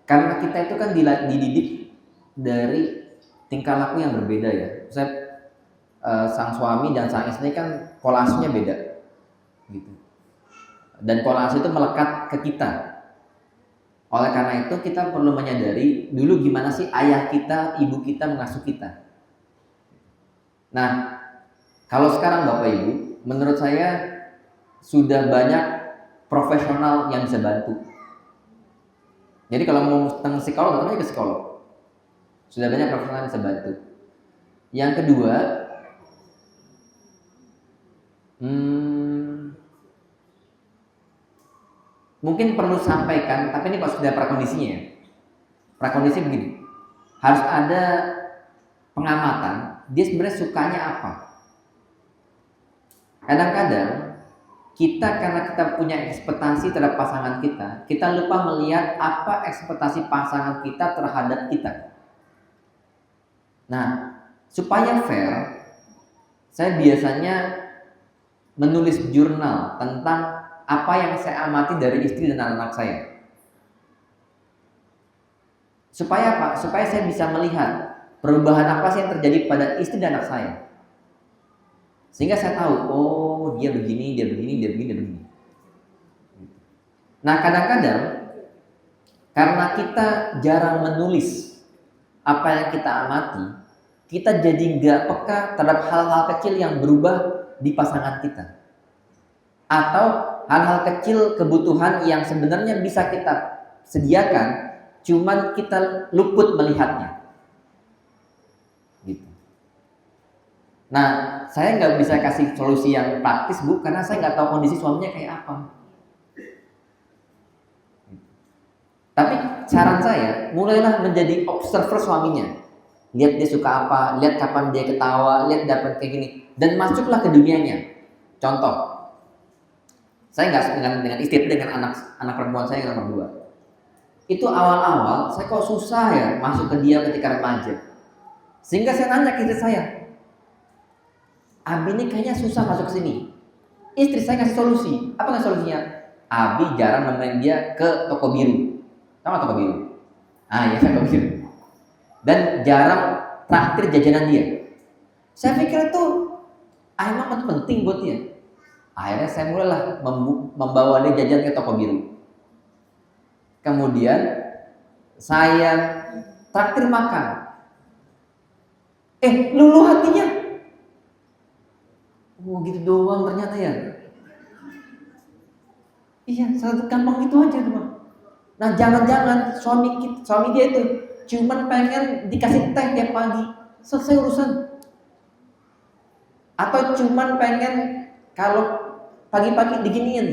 Karena kita itu kan dididik dari tingkah laku yang berbeda ya. Saya sang suami dan sang istri kan pola asuhnya beda gitu. Dan pola asuh itu melekat ke kita. Oleh karena itu kita perlu menyadari dulu gimana sih ayah kita, ibu kita mengasuh kita. Nah, kalau sekarang Bapak Ibu, menurut saya sudah banyak profesional yang bisa bantu. Jadi kalau mau tentang psikolog, datang aja ke psikolog. Sudah banyak profesional yang bisa bantu. Yang kedua, mungkin perlu sampaikan, tapi ini pas sudah prakondisinya ya. Prakondisi begini, harus ada pengamatan, dia sebenarnya sukanya apa. Kadang-kadang kita karena kita punya ekspektasi terhadap pasangan kita lupa melihat apa ekspektasi pasangan kita terhadap kita. Nah, supaya fair, saya biasanya menulis jurnal tentang apa yang saya amati dari istri dan anak-anak saya. Supaya apa? Supaya saya bisa melihat perubahan apa sih yang terjadi pada istri dan anak saya. Sehingga saya tahu, oh dia begini, dia begini, dia begini, dia begini. Nah kadang-kadang karena kita jarang menulis apa yang kita amati, kita jadi nggak peka terhadap hal-hal kecil yang berubah di pasangan kita. Atau hal-hal kecil kebutuhan yang sebenarnya bisa kita sediakan, cuman kita luput melihatnya. Gitu. Nah, saya nggak bisa kasih solusi yang praktis Bu, karena saya nggak tahu kondisi suaminya kayak apa. Tapi saran saya, mulailah menjadi observer suaminya. Lihat dia suka apa, lihat kapan dia ketawa, lihat dapat kayak gini, dan masuklah ke dunianya. Contoh, saya nggak dengan istri, dengan anak perempuan saya yang nomor 2. Itu awal-awal saya kok susah ya masuk ke dia ketika remaja. Sehingga saya nanya ke istri saya, Abi ini kayaknya susah masuk ke sini. Istri saya ngasih solusi. Apa nggak solusinya? Abi jarang nemenin dia ke toko biru. Tahu toko biru? Ah ya, toko biru. Dan jarang traktir jajanan dia. Saya pikir itu emang penting buat dia. Akhirnya saya mulailah membawa dia jajan ke toko biru. Kemudian saya traktir makan. Luluh hatinya. Oh gitu doang ternyata ya. Iya, sangat gampang itu aja teman. Nah jangan-jangan suami dia itu cuman pengen dikasih teh tiap pagi, selesai urusan. Atau cuman pengen kalau pagi-pagi diginiin.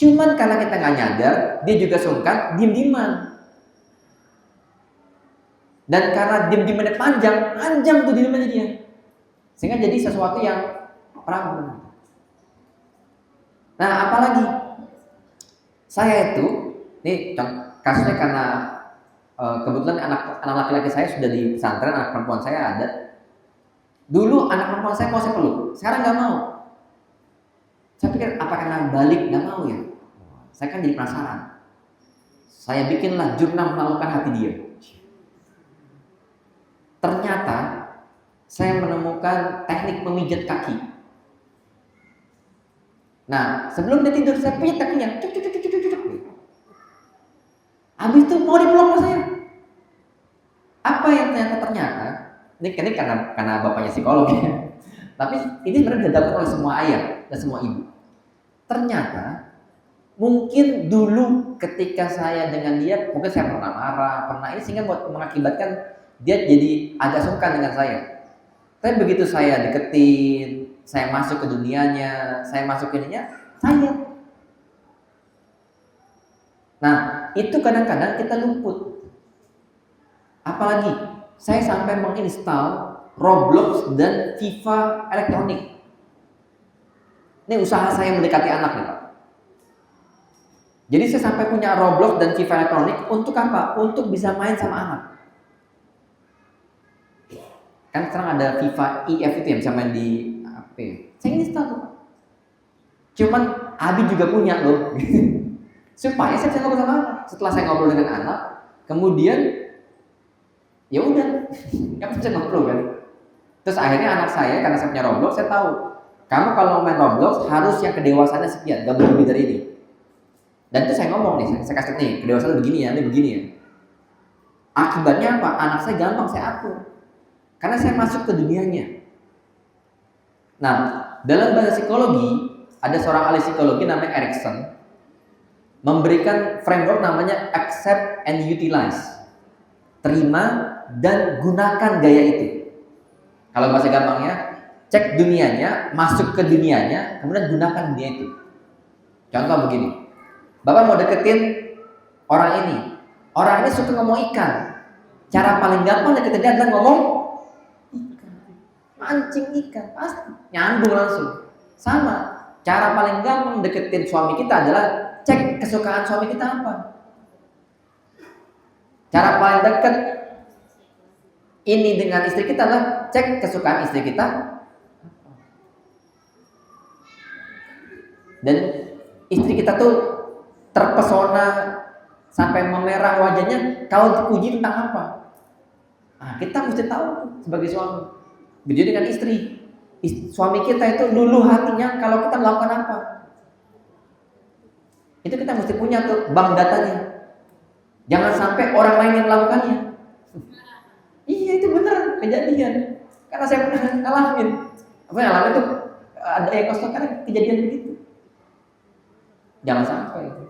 Cuman karena kita nggak nyadar, dia juga sungkan, diem-dieman. Dan karena diem-diemannya panjang tuh diem-diemannya dia. Sehingga jadi sesuatu yang problem. Nah, apalagi saya itu, ini kasusnya karena kebetulan anak laki-laki saya sudah di pesantren, anak perempuan saya ada. Dulu anak perempuan saya mau saya peluk, sekarang nggak mau. Saya pikir apa karena balik nggak mau ya? Saya kan jadi penasaran. Saya bikinlah jurnal menaklukkan hati dia. Ternyata saya menemukan teknik memijat kaki. Nah, sebelum dia tidur saya pijat kakinya. Habis itu mau dipeluk sama saya. Apa yang ternyata ini karena bapaknya psikolog ya. Tapi ini sebenarnya dilakukan oleh semua ayah dan semua ibu. Ternyata mungkin dulu ketika saya dengan dia, mungkin saya pernah marah, pernah ini sehingga mengakibatkan dia jadi agak sungkan dengan saya. Tapi begitu saya deketin, saya masuk ke dunianya, saya masuk ke ininya, saya. Nah, itu kadang-kadang kita luput. Apalagi saya sampai menginstal Roblox dan FIFA elektronik. Ini usaha saya mendekati anak nih Pak. Jadi saya sampai punya Roblox dan FIFA elektronik untuk apa? Untuk bisa main sama anak. Kan sekarang ada FIFA EF itu yang bisa main di HP. Saya install tuh. Cuman Abi juga punya loh. Supaya saya bisa ngobrol sama anak. Setelah saya ngobrol dengan anak, Kemudian ya udah, kan bisa ngobrol kan. Terus akhirnya anak saya, karena saya punya Roblox, saya tahu kamu kalau main Roblox harus yang kedewasaannya sekian, gak boleh lebih dari ini. Dan itu saya ngomong nih, saya kasih nih kedewasaan begini ya, ini begini ya. Akibatnya apa? Anak saya gampang saya atur, karena saya masuk ke dunianya. Nah, dalam bahasa psikologi ada seorang ahli psikologi namanya Erikson memberikan framework namanya accept and utilize. Terima dan gunakan gaya itu. Kalau bahasa gampangnya, cek dunianya, masuk ke dunianya, kemudian gunakan dunia itu. Contoh begini, Bapak mau deketin orang ini. Orang ini suka ngomong ikan. Cara paling gampang deketin dia adalah ngomong ikan. Mancing ikan, pasti nyambung langsung. Sama, cara paling gampang deketin suami kita adalah cek kesukaan suami kita apa. Cara paling dekat ini dengan istri kita adalah cek kesukaan istri kita. Dan istri kita tuh terpesona sampai memerah wajahnya kalau dipuji tentang apa. Nah, kita mesti tahu sebagai suami. Begitu dengan istri. Suami kita itu luluh hatinya kalau kita melakukan apa. Itu kita mesti punya tuh bank datanya. Jangan sampai orang lain yang melakukannya. Iya, itu benar kejadian. Karena saya pernah ngalamin. Apa yang ngalamin itu ada yang kosong karena kejadian begitu. Jangan sampai itu.